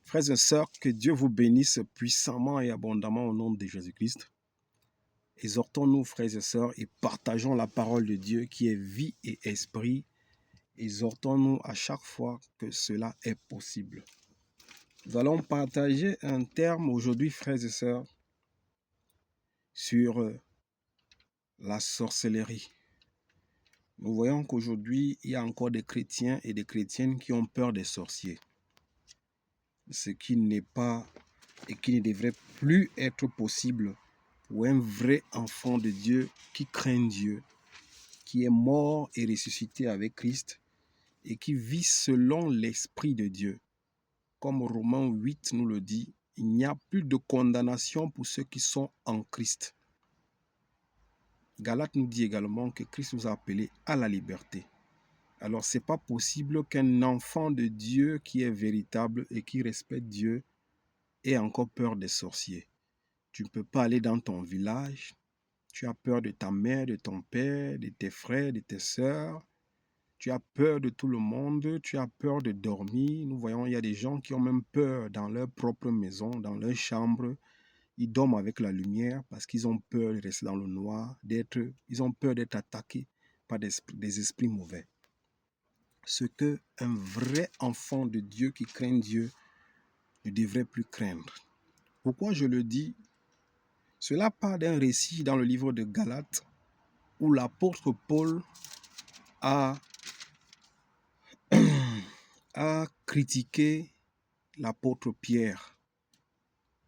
Frères et sœurs, que Dieu vous bénisse puissamment et abondamment au nom de Jésus-Christ. Exhortons-nous, frères et sœurs, et partageons la parole de Dieu qui est vie et esprit. Exhortons-nous à chaque fois que cela est possible. Nous allons partager un terme aujourd'hui, frères et sœurs, sur la sorcellerie. Nous voyons qu'aujourd'hui, il y a encore des chrétiens et des chrétiennes qui ont peur des sorciers. Ce qui n'est pas et qui ne devrait plus être possible pour un vrai enfant de Dieu qui craint Dieu, qui est mort et ressuscité avec Christ et qui vit selon l'Esprit de Dieu. Comme Romains 8 nous le dit, il n'y a plus de condamnation pour ceux qui sont en Christ. Galates nous dit également que Christ nous a appelés à la liberté. Alors, ce n'est pas possible qu'un enfant de Dieu qui est véritable et qui respecte Dieu ait encore peur des sorciers. Tu ne peux pas aller dans ton village. Tu as peur de ta mère, de ton père, de tes frères, de tes sœurs. Tu as peur de tout le monde. Tu as peur de dormir. Nous voyons, il y a des gens qui ont même peur dans leur propre maison, dans leur chambre. Ils dorment avec la lumière parce qu'ils ont peur de rester dans le noir. Ils ont peur d'être attaqués par des esprits mauvais. Ce qu'un vrai enfant de Dieu qui craint Dieu ne devrait plus craindre. Pourquoi je le dis? Cela part d'un récit dans le livre de Galates où l'apôtre Paul a critiqué l'apôtre Pierre.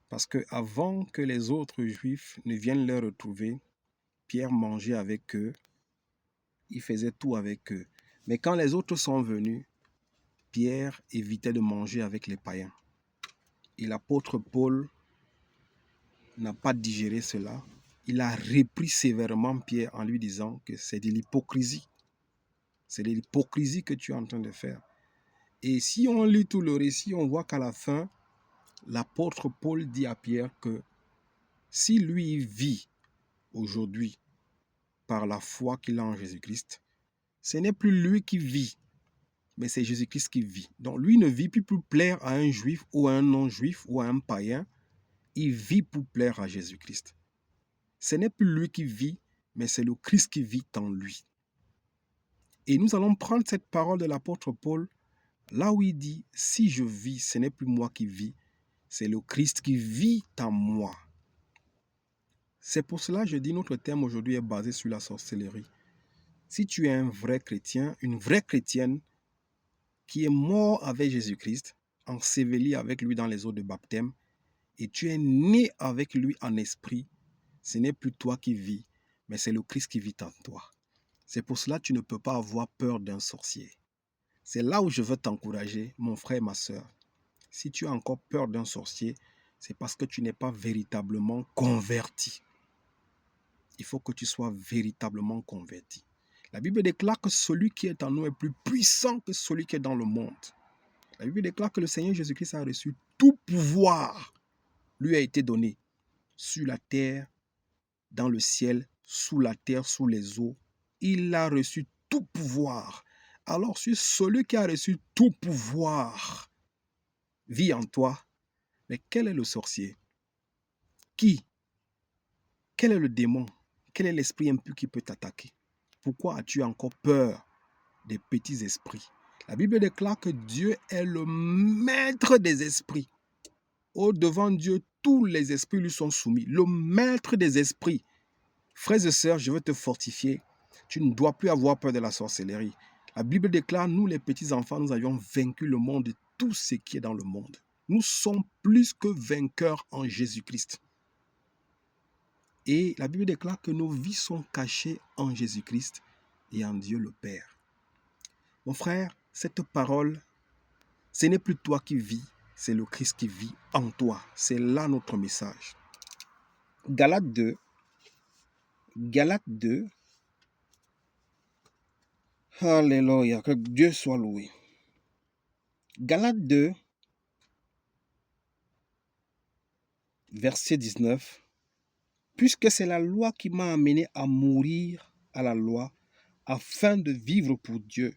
Parce qu'avant que les autres juifs ne viennent les retrouver, Pierre mangeait avec eux, il faisait tout avec eux. Mais quand les autres sont venus, Pierre évitait de manger avec les païens. Et l'apôtre Paul n'a pas digéré cela. Il a repris sévèrement Pierre en lui disant que c'est de l'hypocrisie. C'est de l'hypocrisie que tu es en train de faire. Et si on lit tout le récit, on voit qu'à la fin, l'apôtre Paul dit à Pierre que si lui vit aujourd'hui par la foi qu'il a en Jésus-Christ, ce n'est plus lui qui vit, mais c'est Jésus-Christ qui vit. Donc lui ne vit plus pour plaire à un juif ou à un non-juif ou à un païen. Il vit pour plaire à Jésus-Christ. Ce n'est plus lui qui vit, mais c'est le Christ qui vit en lui. Et nous allons prendre cette parole de l'apôtre Paul là où il dit, si je vis, ce n'est plus moi qui vis, c'est le Christ qui vit en moi. C'est pour cela que je dis notre thème aujourd'hui est basé sur la sorcellerie. Si tu es un vrai chrétien, une vraie chrétienne qui est mort avec Jésus-Christ, enseveli avec lui dans les eaux de baptême, et tu es né avec lui en esprit, ce n'est plus toi qui vis, mais c'est le Christ qui vit en toi. C'est pour cela que tu ne peux pas avoir peur d'un sorcier. C'est là où je veux t'encourager, mon frère et ma sœur. Si tu as encore peur d'un sorcier, c'est parce que tu n'es pas véritablement converti. Il faut que tu sois véritablement converti. La Bible déclare que celui qui est en nous est plus puissant que celui qui est dans le monde. La Bible déclare que le Seigneur Jésus-Christ a reçu tout pouvoir, lui a été donné sur la terre, dans le ciel, sous la terre, sous les eaux. Il a reçu tout pouvoir. Alors, si celui qui a reçu tout pouvoir vit en toi, mais quel est le sorcier? Qui? Quel est le démon? Quel est l'esprit impur qui peut t'attaquer? Pourquoi as-tu encore peur des petits esprits? La Bible déclare que Dieu est le maître des esprits. Au-devant Dieu, tous les esprits lui sont soumis. Le maître des esprits. Frères et sœurs, je veux te fortifier. Tu ne dois plus avoir peur de la sorcellerie. La Bible déclare, nous les petits enfants, nous avions vaincu le monde et tout ce qui est dans le monde. Nous sommes plus que vainqueurs en Jésus-Christ. Et la Bible déclare que nos vies sont cachées en Jésus-Christ et en Dieu le Père. Mon frère, cette parole, ce n'est plus toi qui vis, c'est le Christ qui vit en toi. C'est là notre message. Galates 2. Alléluia, que Dieu soit loué. Galates 2, verset 19. Puisque c'est la loi qui m'a amené à mourir à la loi, afin de vivre pour Dieu,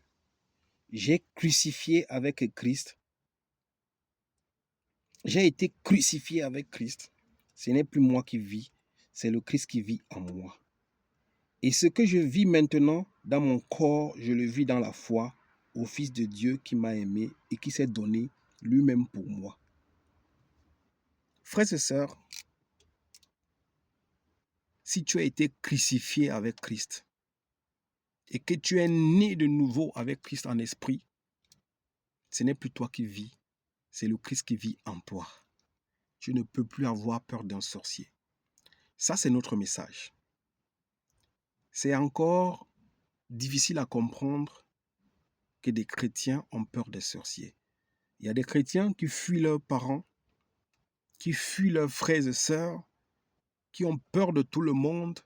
j'ai crucifié avec Christ J'ai été crucifié avec Christ. Ce n'est plus moi qui vis, c'est le Christ qui vit en moi. Et ce que je vis maintenant dans mon corps, je le vis dans la foi au Fils de Dieu qui m'a aimé et qui s'est donné lui-même pour moi. Frères et sœurs, si tu as été crucifié avec Christ et que tu es né de nouveau avec Christ en esprit, ce n'est plus toi qui vis, c'est le Christ qui vit en toi. Tu ne peux plus avoir peur d'un sorcier. Ça, c'est notre message. C'est encore difficile à comprendre que des chrétiens ont peur des sorciers. Il y a des chrétiens qui fuient leurs parents, qui fuient leurs frères et sœurs, qui ont peur de tout le monde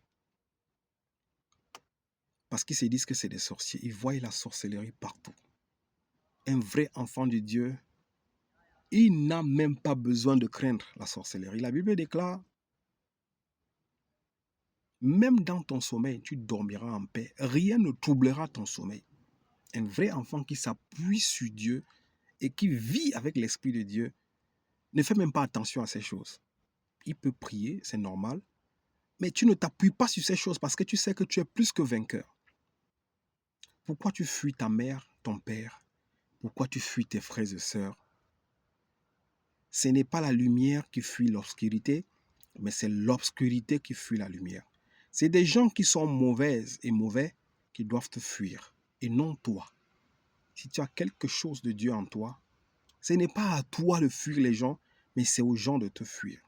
parce qu'ils se disent que c'est des sorciers. Ils voient la sorcellerie partout. Un vrai enfant de Dieu, il n'a même pas besoin de craindre la sorcellerie. La Bible déclare, même dans ton sommeil, tu dormiras en paix. Rien ne troublera ton sommeil. Un vrai enfant qui s'appuie sur Dieu et qui vit avec l'Esprit de Dieu ne fait même pas attention à ces choses. Il peut prier, c'est normal, mais tu ne t'appuies pas sur ces choses parce que tu sais que tu es plus que vainqueur. Pourquoi tu fuis ta mère, ton père? Pourquoi tu fuis tes frères et sœurs? Ce n'est pas la lumière qui fuit l'obscurité, mais c'est l'obscurité qui fuit la lumière. C'est des gens qui sont mauvaises et mauvais qui doivent te fuir, et non toi. Si tu as quelque chose de Dieu en toi, ce n'est pas à toi de fuir les gens, mais c'est aux gens de te fuir.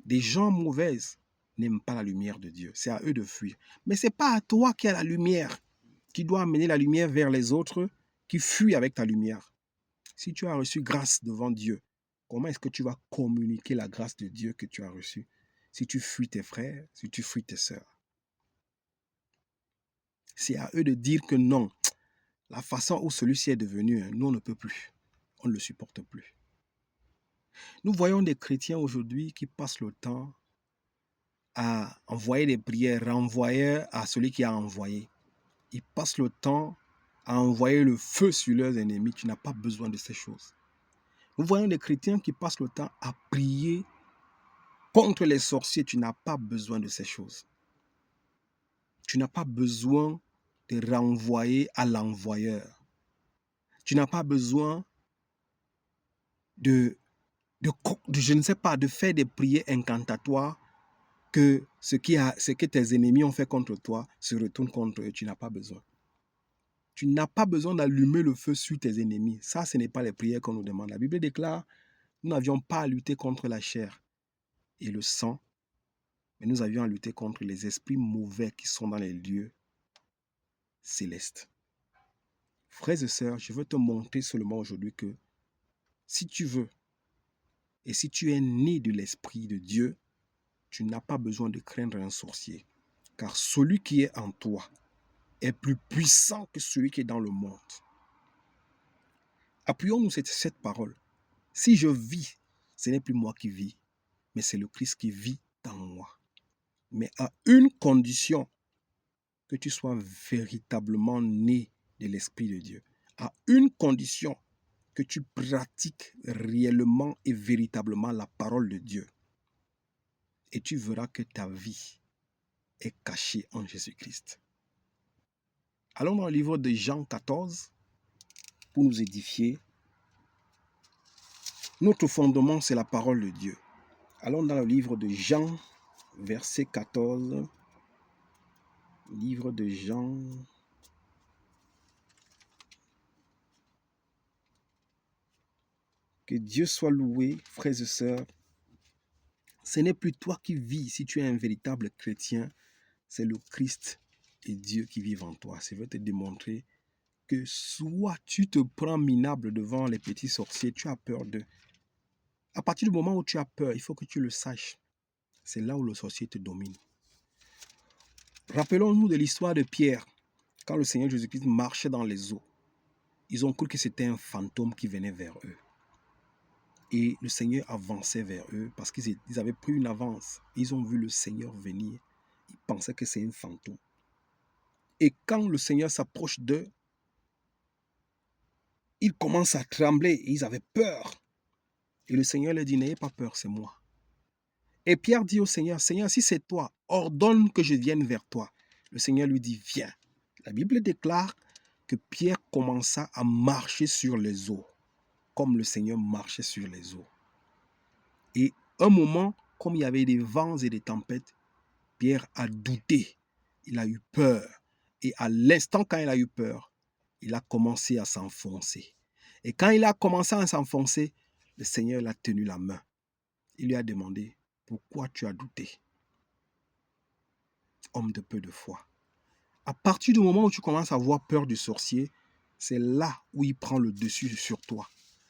Des gens mauvaises n'aiment pas la lumière de Dieu, c'est à eux de fuir. Mais ce n'est pas à toi qui as la lumière, qui doit amener la lumière vers les autres qui fuient avec ta lumière. Si tu as reçu grâce devant Dieu, comment est-ce que tu vas communiquer la grâce de Dieu que tu as reçue si tu fuis tes frères, si tu fuis tes sœurs? C'est à eux de dire que non, la façon où celui-ci est devenu, nous on ne peut plus, on ne le supporte plus. Nous voyons des chrétiens aujourd'hui qui passent le temps à envoyer des prières, renvoyer à celui qui a envoyé. Ils passent le temps à envoyer le feu sur leurs ennemis. Tu n'as pas besoin de ces choses. Nous voyons des chrétiens qui passent le temps à prier contre les sorciers. Tu n'as pas besoin de ces choses. Tu n'as pas besoin de renvoyer à l'envoyeur. Tu n'as pas besoin je ne sais pas, de faire des prières incantatoires que ce que tes ennemis ont fait contre toi se retourne contre eux. Tu n'as pas besoin. Tu n'as pas besoin d'allumer le feu sur tes ennemis. Ça, ce n'est pas les prières qu'on nous demande. La Bible déclare, nous n'avions pas à lutter contre la chair et le sang, mais nous avions à lutter contre les esprits mauvais qui sont dans les lieux célestes. Frères et sœurs, je veux te montrer seulement aujourd'hui que si tu veux et si tu es né de l'Esprit de Dieu, tu n'as pas besoin de craindre un sorcier, car celui qui est en toi est plus puissant que celui qui est dans le monde. Appuyons-nous sur cette parole. Si je vis, ce n'est plus moi qui vis, mais c'est le Christ qui vit dans moi. Mais à une condition, que tu sois véritablement né de l'Esprit de Dieu. À une condition, que tu pratiques réellement et véritablement la parole de Dieu. Et tu verras que ta vie est cachée en Jésus-Christ. Allons dans le livre de Jean 14 pour nous édifier. Notre fondement, c'est la parole de Dieu. Allons dans le livre de Jean, verset 14. Livre de Jean. Que Dieu soit loué, frères et sœurs. Ce n'est plus toi qui vis si tu es un véritable chrétien, c'est le Christ et Dieu qui vivent en toi. Je veux te démontrer que soit tu te prends minable devant les petits sorciers, tu as peur d'eux. À partir du moment où tu as peur, il faut que tu le saches. C'est là où le sorcier te domine. Rappelons-nous de l'histoire de Pierre. Quand le Seigneur Jésus-Christ marchait dans les eaux, ils ont cru que c'était un fantôme qui venait vers eux. Et le Seigneur avançait vers eux parce qu'ils avaient pris une avance. Ils ont vu le Seigneur venir. Ils pensaient que c'est un fantôme. Et quand le Seigneur s'approche d'eux, ils commencent à trembler. Ils avaient peur. Et le Seigneur leur dit, n'ayez pas peur, c'est moi. Et Pierre dit au Seigneur, Seigneur, si c'est toi, ordonne que je vienne vers toi. Le Seigneur lui dit, viens. La Bible déclare que Pierre commença à marcher sur les eaux, comme le Seigneur marchait sur les eaux. Et un moment, comme il y avait des vents et des tempêtes, Pierre a douté, il a eu peur. Et à l'instant quand il a eu peur, il a commencé à s'enfoncer. Et quand il a commencé à s'enfoncer, le Seigneur l'a tenu la main. Il lui a demandé, pourquoi tu as douté, homme de peu de foi? À partir du moment où tu commences à avoir peur du sorcier, c'est là où il prend le dessus sur toi.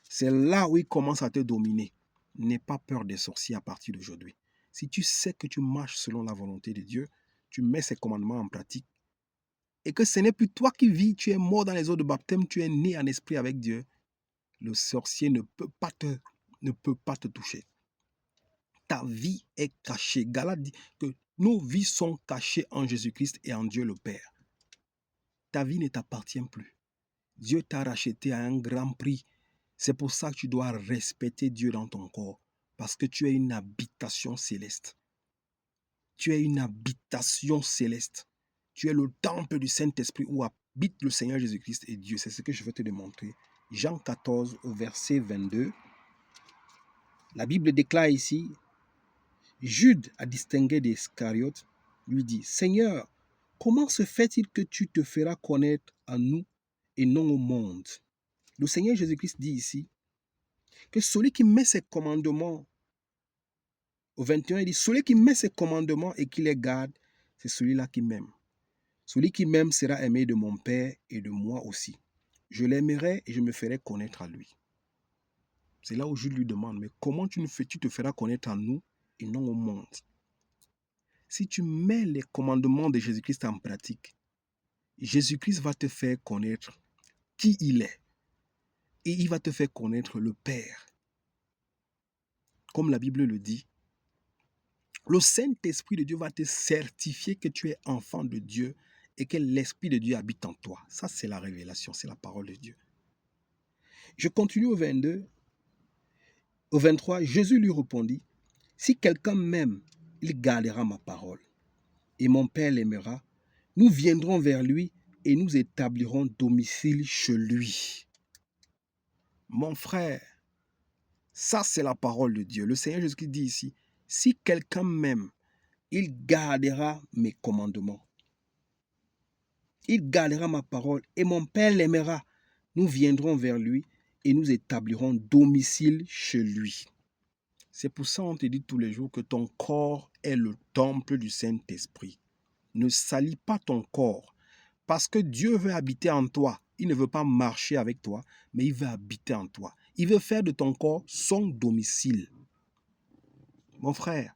C'est là où il commence à te dominer. N'aie pas peur des sorciers à partir d'aujourd'hui. Si tu sais que tu marches selon la volonté de Dieu, tu mets ses commandements en pratique, et que ce n'est plus toi qui vis, tu es mort dans les eaux de baptême, tu es né en esprit avec Dieu, le sorcier ne peut pas te toucher. Ta vie est cachée. Galate dit que nos vies sont cachées en Jésus-Christ et en Dieu le Père. Ta vie ne t'appartient plus. Dieu t'a racheté à un grand prix. C'est pour ça que tu dois respecter Dieu dans ton corps, parce que tu es une habitation céleste. Tu es une habitation céleste. Tu es le temple du Saint-Esprit où habite le Seigneur Jésus-Christ et Dieu. C'est ce que je veux te démontrer. Jean 14 au verset 22. La Bible déclare ici, Jude a distingué d'Iscariote, lui dit, Seigneur, comment se fait-il que tu te feras connaître à nous et non au monde? Le Seigneur Jésus-Christ dit ici que celui qui met ses commandements, au 21, il dit, celui qui met ses commandements et qui les garde, c'est celui-là qui m'aime. Celui qui m'aime sera aimé de mon Père et de moi aussi. Je l'aimerai et je me ferai connaître à lui. C'est là où Jude lui demande, mais comment tu te feras connaître à nous et non au monde? Si tu mets les commandements de Jésus-Christ en pratique, Jésus-Christ va te faire connaître qui il est. Et il va te faire connaître le Père. Comme la Bible le dit, le Saint-Esprit de Dieu va te certifier que tu es enfant de Dieu et que l'Esprit de Dieu habite en toi. Ça, c'est la révélation, c'est la parole de Dieu. Je continue au 22. Au 23, Jésus lui répondit, si quelqu'un m'aime, il gardera ma parole. Et mon Père l'aimera. Nous viendrons vers lui et nous établirons domicile chez lui. Mon frère, ça c'est la parole de Dieu. Le Seigneur Jésus-Christ dit ici, si quelqu'un m'aime, il gardera mes commandements. Il gardera ma parole et mon Père l'aimera. Nous viendrons vers lui et nous établirons domicile chez lui. C'est pour ça qu'on te dit tous les jours que ton corps est le temple du Saint-Esprit. Ne salis pas ton corps parce que Dieu veut habiter en toi. Il ne veut pas marcher avec toi, mais il veut habiter en toi. Il veut faire de ton corps son domicile. Mon frère,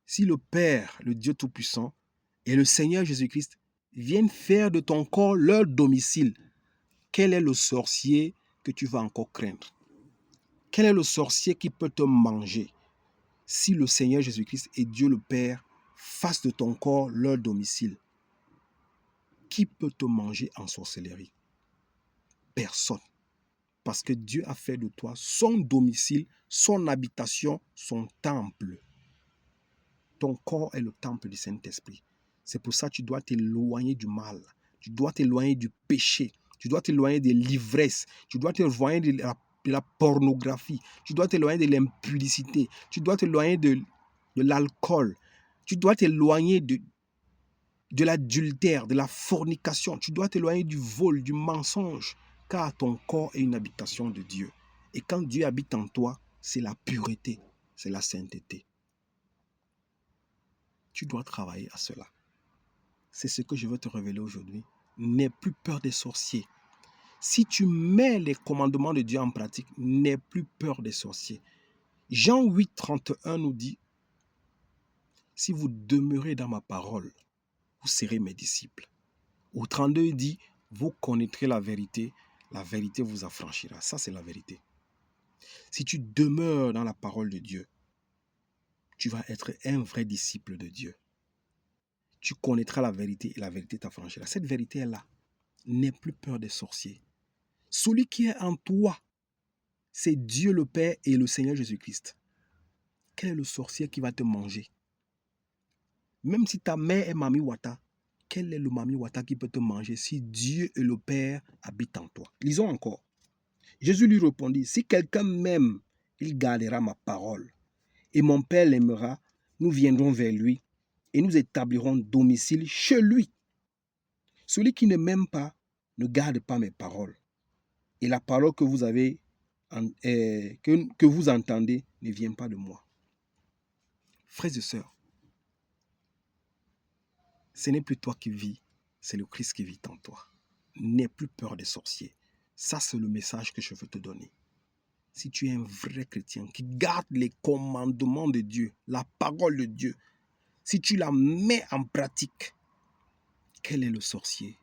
si le Père, le Dieu Tout-Puissant, et le Seigneur Jésus-Christ viennent faire de ton corps leur domicile, quel est le sorcier que tu vas encore craindre? Quel est le sorcier qui peut te manger? Si le Seigneur Jésus-Christ et Dieu le Père fassent de ton corps leur domicile, qui peut te manger en sorcellerie? Personne. Parce que Dieu a fait de toi son domicile, son habitation, son temple. Ton corps est le temple du Saint-Esprit. C'est pour ça que tu dois t'éloigner du mal. Tu dois t'éloigner du péché. Tu dois t'éloigner de l'ivresse. Tu dois t'éloigner de la pornographie. Tu dois t'éloigner de l'impudicité. Tu dois t'éloigner de l'alcool. Tu dois t'éloigner de l'adultère, de la fornication. Tu dois t'éloigner du vol, du mensonge. Car ton corps est une habitation de Dieu. Et quand Dieu habite en toi, c'est la pureté, c'est la sainteté. Tu dois travailler à cela. C'est ce que je veux te révéler aujourd'hui. N'aie plus peur des sorciers. Si tu mets les commandements de Dieu en pratique, n'aie plus peur des sorciers. Jean 8, 31 nous dit, si vous demeurez dans ma parole, vous serez mes disciples. Au 32, il dit, vous connaîtrez la vérité vous affranchira. Ça, c'est la vérité. Si tu demeures dans la parole de Dieu, tu vas être un vrai disciple de Dieu. Tu connaîtras la vérité et la vérité t'affranchira. Cette vérité est là. N'aie plus peur des sorciers. Celui qui est en toi c'est Dieu le Père et le Seigneur Jésus-Christ. Quel est le sorcier qui va te manger? Même si ta mère est Mami Wata, quel est le Mami Wata qui peut te manger si Dieu et le Père habitent en toi? Lisons encore. Jésus lui répondit, si quelqu'un m'aime, il gardera ma parole. Et mon Père l'aimera, nous viendrons vers lui et nous établirons domicile chez lui. Celui qui ne m'aime pas ne garde pas mes paroles. Et la parole que vous avez, que vous entendez ne vient pas de moi. Frères et sœurs, ce n'est plus toi qui vis, c'est le Christ qui vit en toi. N'aie plus peur des sorciers. Ça, c'est le message que je veux te donner. Si tu es un vrai chrétien qui garde les commandements de Dieu, la parole de Dieu, si tu la mets en pratique, quel est le sorcier?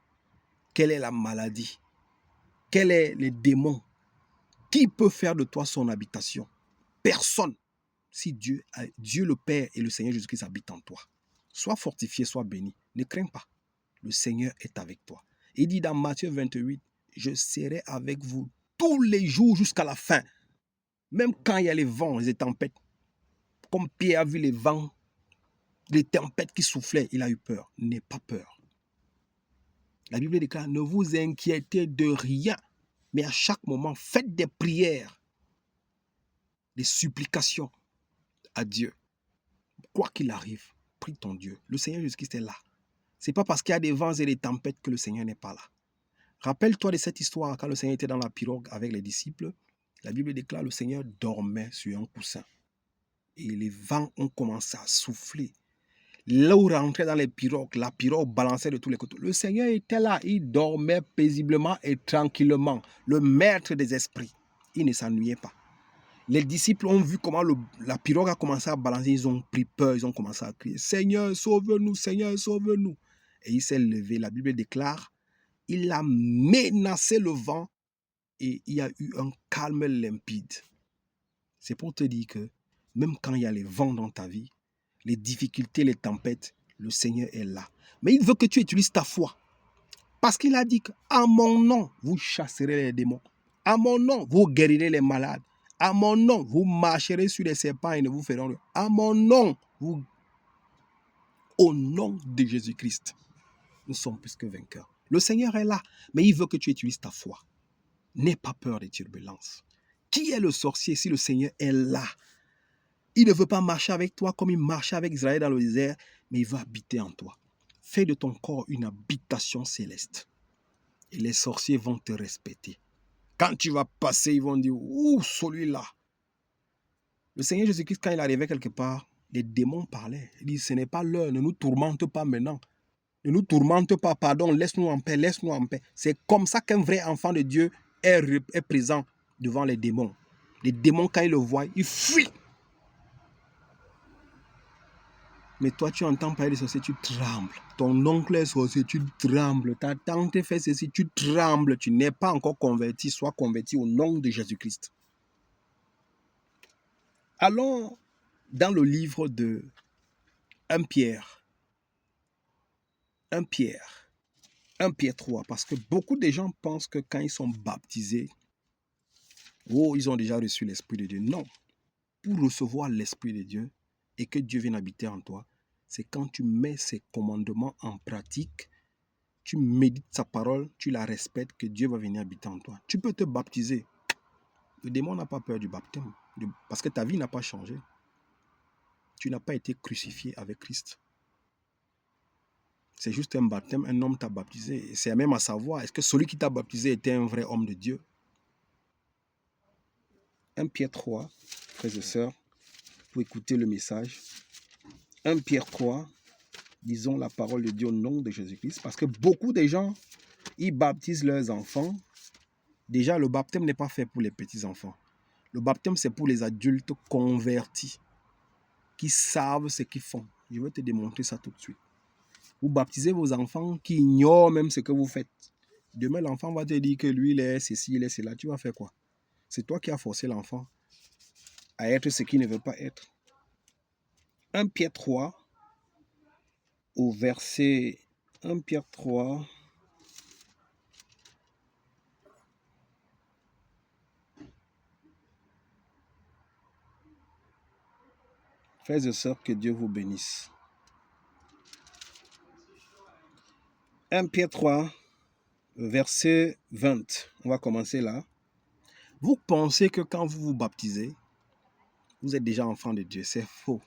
Quelle est la maladie? Quels sont les démons? Qui peut faire de toi son habitation? Personne. Si Dieu le Père et le Seigneur Jésus-Christ habitent en toi. Sois fortifié, sois béni. Ne crains pas. Le Seigneur est avec toi. Il dit dans Matthieu 28, je serai avec vous tous les jours jusqu'à la fin. Même quand il y a les vents, les tempêtes. Comme Pierre a vu les vents, les tempêtes qui soufflaient, il a eu peur. N'aie pas peur. La Bible déclare, ne vous inquiétez de rien, mais à chaque moment, faites des prières, des supplications à Dieu. Quoi qu'il arrive, prie ton Dieu. Le Seigneur Jésus-Christ est là. Ce n'est pas parce qu'il y a des vents et des tempêtes que le Seigneur n'est pas là. Rappelle-toi de cette histoire quand le Seigneur était dans la pirogue avec les disciples. La Bible déclare que le Seigneur dormait sur un coussin. Et les vents ont commencé à souffler. L'eau rentrait dans les pirogues, la pirogue balançait de tous les côtés. Le Seigneur était là, il dormait paisiblement et tranquillement. Le maître des esprits, il ne s'ennuyait pas. Les disciples ont vu comment la pirogue a commencé à balancer, ils ont pris peur, ils ont commencé à crier, Seigneur, sauve-nous, Seigneur, sauve-nous. Et il s'est levé, la Bible déclare, il a menacé le vent et il y a eu un calme limpide. C'est pour te dire que même quand il y a les vents dans ta vie, les difficultés, les tempêtes, le Seigneur est là. Mais il veut que tu utilises ta foi. Parce qu'il a dit qu'à mon nom, vous chasserez les démons. À mon nom, vous guérirez les malades. À mon nom, vous marcherez sur les serpents et ne vous feront rien. À mon nom, au nom de Jésus-Christ, nous sommes plus que vainqueurs. Le Seigneur est là, mais il veut que tu utilises ta foi. N'aie pas peur des turbulences. Qui est le sorcier si le Seigneur est là? Il ne veut pas marcher avec toi comme il marchait avec Israël dans le désert, mais il veut habiter en toi. Fais de ton corps une habitation céleste. Et les sorciers vont te respecter. Quand tu vas passer, ils vont dire, ouh, celui-là. Le Seigneur Jésus-Christ, quand il arrivait quelque part, les démons parlaient. Il dit, ce n'est pas l'heure, ne nous tourmente pas maintenant. Ne nous tourmente pas, pardon, laisse-nous en paix, laisse-nous en paix. C'est comme ça qu'un vrai enfant de Dieu est présent devant les démons. Les démons, quand ils le voient, ils fuient. Mais toi, tu entends parler de sorcier, tu trembles. Ton oncle est sorcier, tu trembles. Ta tante fait ceci, tu trembles. Tu n'es pas encore converti, sois converti au nom de Jésus-Christ. Allons dans le livre de 1 Pierre. 1 Pierre. 1 Pierre 3. Parce que beaucoup de gens pensent que quand ils sont baptisés, oh, ils ont déjà reçu l'Esprit de Dieu. Non. Pour recevoir l'Esprit de Dieu et que Dieu vienne habiter en toi, c'est quand tu mets ses commandements en pratique, tu médites sa parole, tu la respectes, que Dieu va venir habiter en toi. Tu peux te baptiser. Le démon n'a pas peur du baptême, parce que ta vie n'a pas changé. Tu n'as pas été crucifié avec Christ. C'est juste un baptême, un homme t'a baptisé. C'est même à savoir, est-ce que celui qui t'a baptisé était un vrai homme de Dieu? 1 Pierre 3, frères et sœurs, pour écouter le message. 1 Pierre 3, disons la parole de Dieu au nom de Jésus-Christ, parce que beaucoup de gens, ils baptisent leurs enfants. Déjà, le baptême n'est pas fait pour les petits-enfants. Le baptême, c'est pour les adultes convertis, qui savent ce qu'ils font. Je vais te démontrer ça tout de suite. Vous baptisez vos enfants qui ignorent même ce que vous faites. Demain, l'enfant va te dire que lui, il est ceci, il est cela. Tu vas faire quoi? C'est toi qui as forcé l'enfant à être ce qu'il ne veut pas être. 1 Pierre 3, au verset 1 Pierre 3, Frères et sœurs, que Dieu vous bénisse. 1 Pierre 3, verset 20. On va commencer là. Vous pensez que quand vous vous baptisez, vous êtes déjà enfant de Dieu. C'est faux.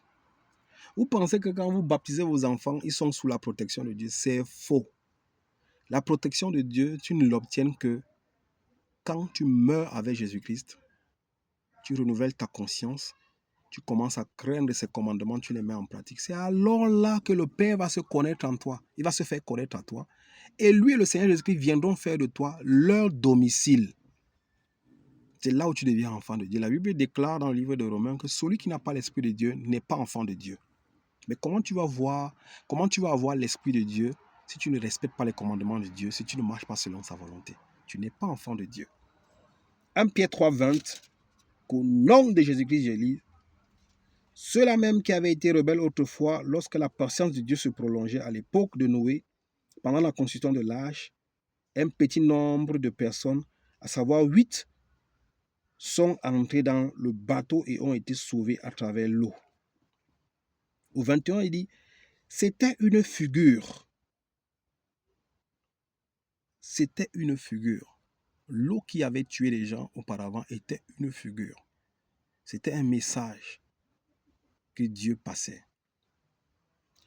Vous pensez que quand vous baptisez vos enfants, ils sont sous la protection de Dieu. C'est faux. La protection de Dieu, tu ne l'obtiens que quand tu meurs avec Jésus-Christ, tu renouvelles ta conscience, tu commences à craindre ses commandements, tu les mets en pratique. C'est alors là que le Père va se connaître en toi. Il va se faire connaître à toi. Et lui et le Seigneur Jésus-Christ viendront faire de toi leur domicile. C'est là où tu deviens enfant de Dieu. La Bible déclare dans le livre de Romains que celui qui n'a pas l'Esprit de Dieu n'est pas enfant de Dieu. Mais comment tu vas avoir l'Esprit de Dieu si tu ne respectes pas les commandements de Dieu, si tu ne marches pas selon sa volonté? Tu n'es pas enfant de Dieu. 1 Pierre 3, 20, qu'au nom de Jésus-Christ, je lis, ceux-là même qui avaient été rebelles autrefois, lorsque la patience de Dieu se prolongeait à l'époque de Noé, pendant la constitution de l'Arche, un petit nombre de personnes, à savoir 8, sont entrés dans le bateau et ont été sauvés à travers l'eau. Au 21, il dit, c'était une figure. C'était une figure. L'eau qui avait tué les gens auparavant était une figure. C'était un message que Dieu passait.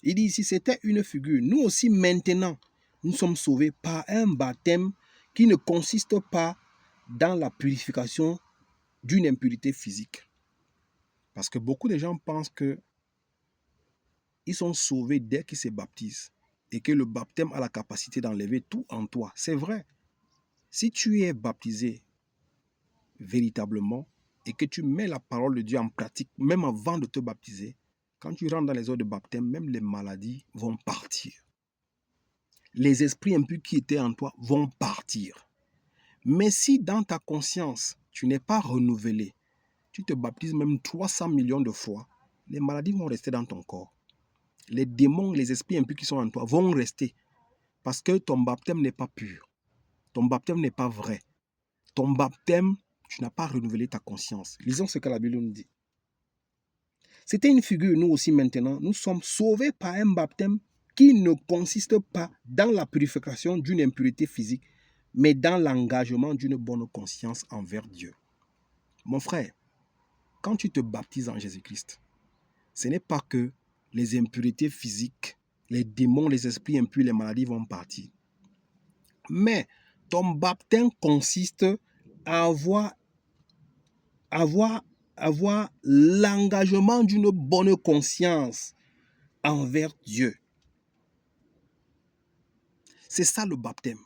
Il dit ici, c'était une figure. Nous aussi maintenant, nous sommes sauvés par un baptême qui ne consiste pas dans la purification d'une impurité physique. Parce que beaucoup de gens pensent qu'ils sont sauvés dès qu'ils se baptisent et que le baptême a la capacité d'enlever tout en toi. C'est vrai. Si tu es baptisé véritablement et que tu mets la parole de Dieu en pratique, même avant de te baptiser, quand tu rentres dans les eaux de baptême, même les maladies vont partir. Les esprits impurs qui étaient en toi vont partir. Mais si dans ta conscience, tu n'es pas renouvelé, tu te baptises même 300 millions de fois, les maladies vont rester dans ton corps. Les démons, les esprits impurs qui sont en toi vont rester parce que ton baptême n'est pas pur. Ton baptême n'est pas vrai. Ton baptême, tu n'as pas renouvelé ta conscience. Lisons ce que la Bible nous dit. C'était une figure, nous aussi maintenant, nous sommes sauvés par un baptême qui ne consiste pas dans la purification d'une impureté physique, mais dans l'engagement d'une bonne conscience envers Dieu. Mon frère, quand tu te baptises en Jésus-Christ, ce n'est pas que les impuretés physiques, les démons, les esprits impurs, les maladies vont partir. Mais ton baptême consiste à avoir l'engagement d'une bonne conscience envers Dieu. C'est ça le baptême.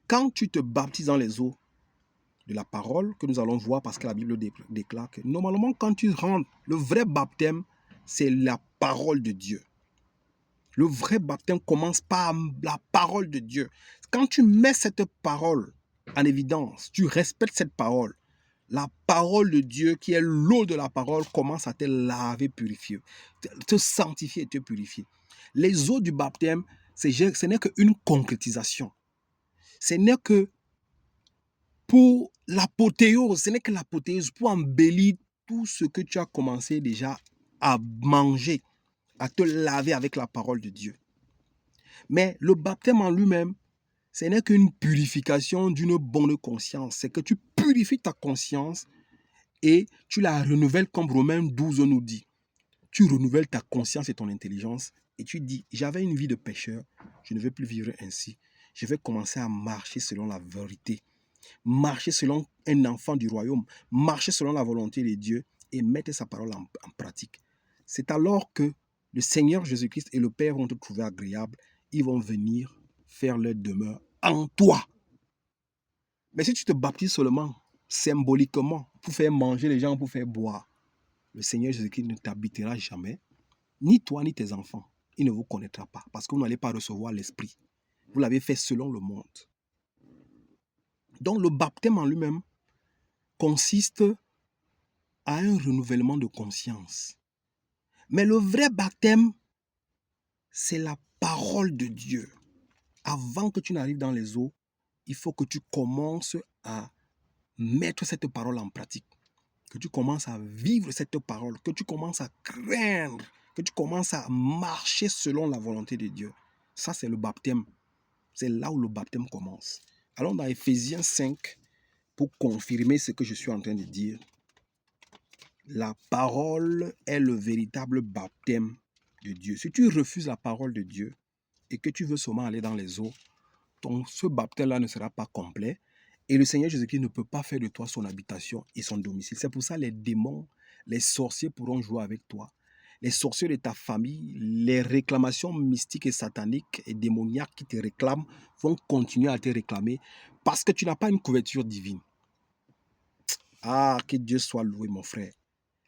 Quand tu te baptises dans les eaux de la parole, que nous allons voir parce que la Bible déclare que normalement quand tu rentres, le vrai baptême, c'est la parole de Dieu. Le vrai baptême commence par la parole de Dieu. Quand tu mets cette parole en évidence, tu respectes cette parole, la parole de Dieu, qui est l'eau de la parole, commence à te laver, purifier, te sanctifier et te purifier. Les eaux du baptême, ce n'est qu'une concrétisation. Ce n'est que pour l'apothéose, ce n'est que l'apothéose pour embellir tout ce que tu as commencé déjà à manger, à te laver avec la parole de Dieu. Mais le baptême en lui-même, ce n'est qu'une purification d'une bonne conscience. C'est que tu purifies ta conscience et tu la renouvelles comme Romains 12 nous dit. Tu renouvelles ta conscience et ton intelligence et tu dis, j'avais une vie de pécheur, je ne veux plus vivre ainsi. Je vais commencer à marcher selon la vérité, marcher selon un enfant du royaume, marcher selon la volonté de Dieu et mettre sa parole en pratique. C'est alors que le Seigneur Jésus-Christ et le Père vont te trouver agréable. Ils vont venir faire leur demeure en toi. Mais si tu te baptises seulement, symboliquement, pour faire manger les gens, pour faire boire, le Seigneur Jésus-Christ ne t'habitera jamais, ni toi ni tes enfants. Il ne vous connaîtra pas parce que vous n'allez pas recevoir l'Esprit. Vous l'avez fait selon le monde. Donc le baptême en lui-même consiste à un renouvellement de conscience. Mais le vrai baptême, c'est la parole de Dieu. Avant que tu n'arrives dans les eaux, il faut que tu commences à mettre cette parole en pratique. que tu commences à vivre cette parole, que tu commences à craindre, que tu commences à marcher selon la volonté de Dieu. Ça, c'est le baptême. C'est là où le baptême commence. Allons dans Éphésiens 5 pour confirmer ce que je suis en train de dire. La parole est le véritable baptême de Dieu. Si tu refuses la parole de Dieu et que tu veux seulement aller dans les eaux, ce baptême-là ne sera pas complet. Et le Seigneur Jésus-Christ ne peut pas faire de toi son habitation et son domicile. C'est pour ça que les démons, les sorciers pourront jouer avec toi. Les sorciers de ta famille, les réclamations mystiques et sataniques et démoniaques qui te réclament vont continuer à te réclamer parce que tu n'as pas une couverture divine. Ah, que Dieu soit loué, mon frère.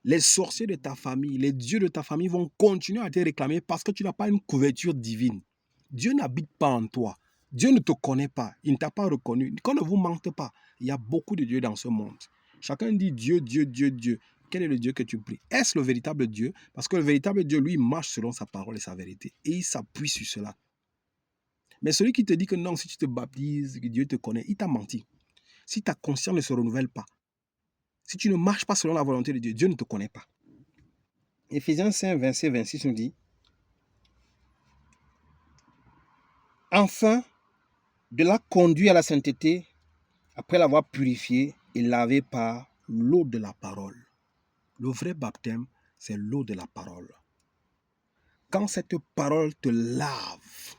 Les sorciers de ta famille, les dieux de ta famille vont continuer à te réclamer parce que tu n'as pas une couverture divine. Dieu n'habite pas en toi. Dieu ne te connaît pas. Il ne t'a pas reconnu. Qu'on ne vous mente pas. Il y a beaucoup de dieux dans ce monde. Chacun dit Dieu, Dieu, Dieu, Dieu. Quel est le Dieu que tu pries? Est-ce le véritable Dieu? Parce que le véritable Dieu, lui, marche selon sa parole et sa vérité. Et il s'appuie sur cela. Mais celui qui te dit que non, si tu te baptises, que Dieu te connaît, il t'a menti. Si ta conscience ne se renouvelle pas, si tu ne marches pas selon la volonté de Dieu, Dieu ne te connaît pas. Éphésiens 5, 26 nous dit: enfin, de la conduire à la sainteté, après l'avoir purifié et lavé par l'eau de la parole. Le vrai baptême, c'est l'eau de la parole. Quand cette parole te lave,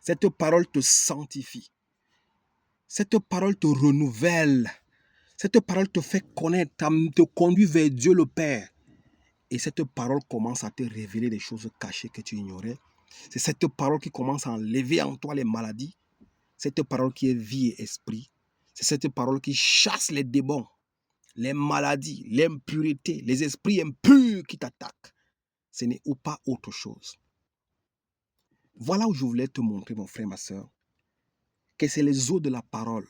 cette parole te sanctifie, cette parole te renouvelle, cette parole te fait connaître, te conduit vers Dieu le Père. Et cette parole commence à te révéler des choses cachées que tu ignorais. C'est cette parole qui commence à enlever en toi les maladies. Cette parole qui est vie et esprit. C'est cette parole qui chasse les démons, les maladies, l'impureté, les esprits impurs qui t'attaquent. Ce n'est pas autre chose. Voilà où je voulais te montrer, mon frère, ma soeur, que c'est les eaux de la parole.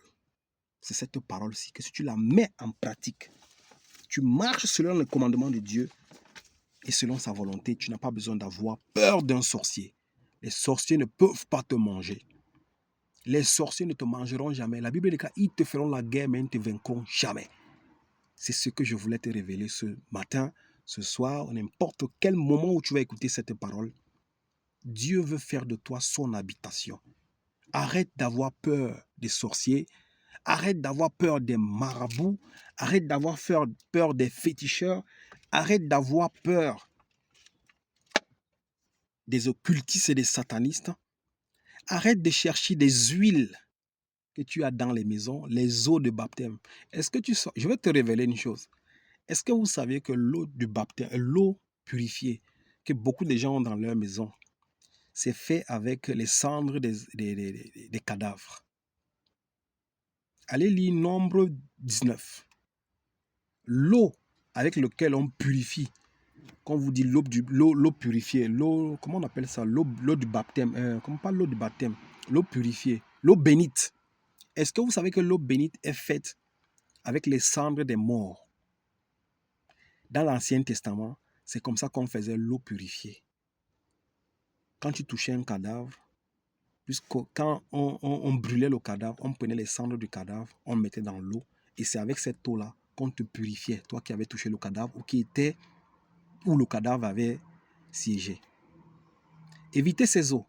C'est cette parole-ci, que si tu la mets en pratique, tu marches selon le commandement de Dieu et selon sa volonté, tu n'as pas besoin d'avoir peur d'un sorcier. Les sorciers ne peuvent pas te manger. Les sorciers ne te mangeront jamais. La Bible dit qu'ils te feront la guerre, mais ils ne te vaincront jamais. C'est ce que je voulais te révéler ce matin, ce soir, n'importe quel moment où tu vas écouter cette parole. Dieu veut faire de toi son habitation. Arrête d'avoir peur des sorciers. Arrête d'avoir peur des marabouts. Arrête d'avoir peur des féticheurs. Arrête d'avoir peur des occultistes et des satanistes. Arrête de chercher des huiles que tu as dans les maisons, les eaux de baptême. Est-ce que tu sais, je vais te révéler une chose. Est-ce que vous savez que l'eau du baptême, l'eau purifiée que beaucoup de gens ont dans leur maison, c'est fait avec les cendres des cadavres? Allez lire Nombre 19. L'eau avec laquelle on purifie, quand on vous dit l'eau purifiée, l'eau, comment on appelle ça? L'eau du baptême, comment pas l'eau du baptême, l'eau purifiée, l'eau bénite. Est-ce que vous savez que l'eau bénite est faite avec les cendres des morts? Dans l'Ancien Testament, c'est comme ça qu'on faisait l'eau purifiée. Quand tu touchais un cadavre, quand on brûlait le cadavre, on prenait les cendres du cadavre, on mettait dans l'eau, et c'est avec cette eau-là qu'on te purifiait, toi qui avais touché le cadavre ou qui était où le cadavre avait siégé. Évitez ces eaux,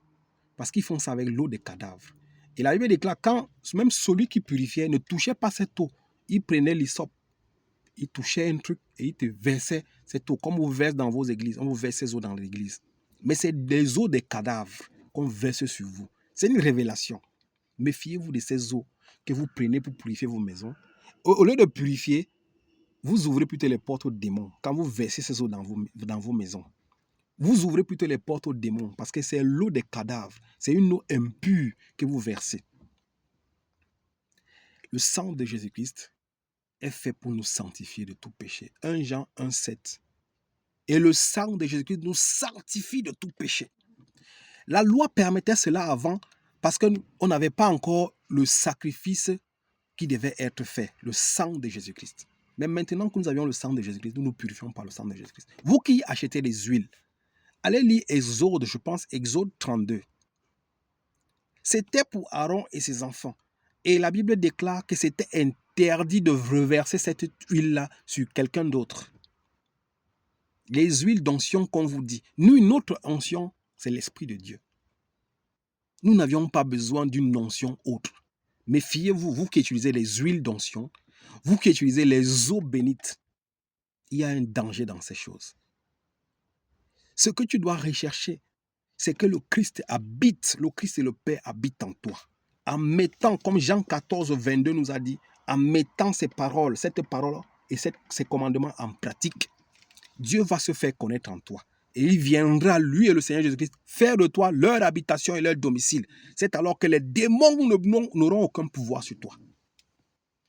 parce qu'ils font ça avec l'eau des cadavres. Et la Bible déclare, quand même celui qui purifiait ne touchait pas cette eau, il prenait l'hysope, il touchait un truc et il te versait cette eau, comme on verse dans vos églises, on vous verse ces eaux dans l'église. Mais c'est des eaux des cadavres qu'on verse sur vous. C'est une révélation. Méfiez-vous de ces eaux que vous prenez pour purifier vos maisons. Au lieu de purifier, vous ouvrez plutôt les portes aux démons quand vous versez ces eaux dans vos maisons. Vous ouvrez plutôt les portes aux démons parce que c'est l'eau des cadavres. C'est une eau impure que vous versez. Le sang de Jésus-Christ est fait pour nous sanctifier de tout péché. 1 Jean 1, 7. Et le sang de Jésus-Christ nous sanctifie de tout péché. La loi permettait cela avant parce qu'on n'avait pas encore le sacrifice qui devait être fait, le sang de Jésus-Christ. Mais maintenant que nous avions le sang de Jésus-Christ, nous nous purifions par le sang de Jésus-Christ. Vous qui achetez des huiles, allez lire Exode, je pense, Exode 32. C'était pour Aaron et ses enfants. Et la Bible déclare que c'était interdit de reverser cette huile-là sur quelqu'un d'autre. Les huiles d'onction qu'on vous dit. Nous, notre onction, c'est l'Esprit de Dieu. Nous n'avions pas besoin d'une onction autre. Méfiez-vous, vous qui utilisez les huiles d'onction, vous qui utilisez les eaux bénites, il y a un danger dans ces choses. Ce que tu dois rechercher, c'est que le Christ habite, le Christ et le Père habitent en toi. En mettant, comme Jean 14, 22 nous a dit, en mettant ces paroles, cette parole et ces commandements en pratique, Dieu va se faire connaître en toi. Et il viendra, lui et le Seigneur Jésus-Christ, faire de toi leur habitation et leur domicile. C'est alors que les démons n'auront aucun pouvoir sur toi.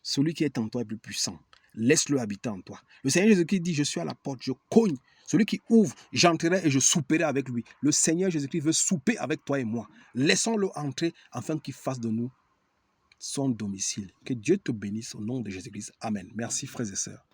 Celui qui est en toi est plus puissant. Laisse-le habiter en toi. Le Seigneur Jésus-Christ dit, je suis à la porte, je cogne. Celui qui ouvre, j'entrerai et je souperai avec lui. Le Seigneur Jésus-Christ veut souper avec toi et moi. Laissons-le entrer afin qu'il fasse de nous son domicile. Que Dieu te bénisse au nom de Jésus-Christ. Amen. Merci frères et sœurs.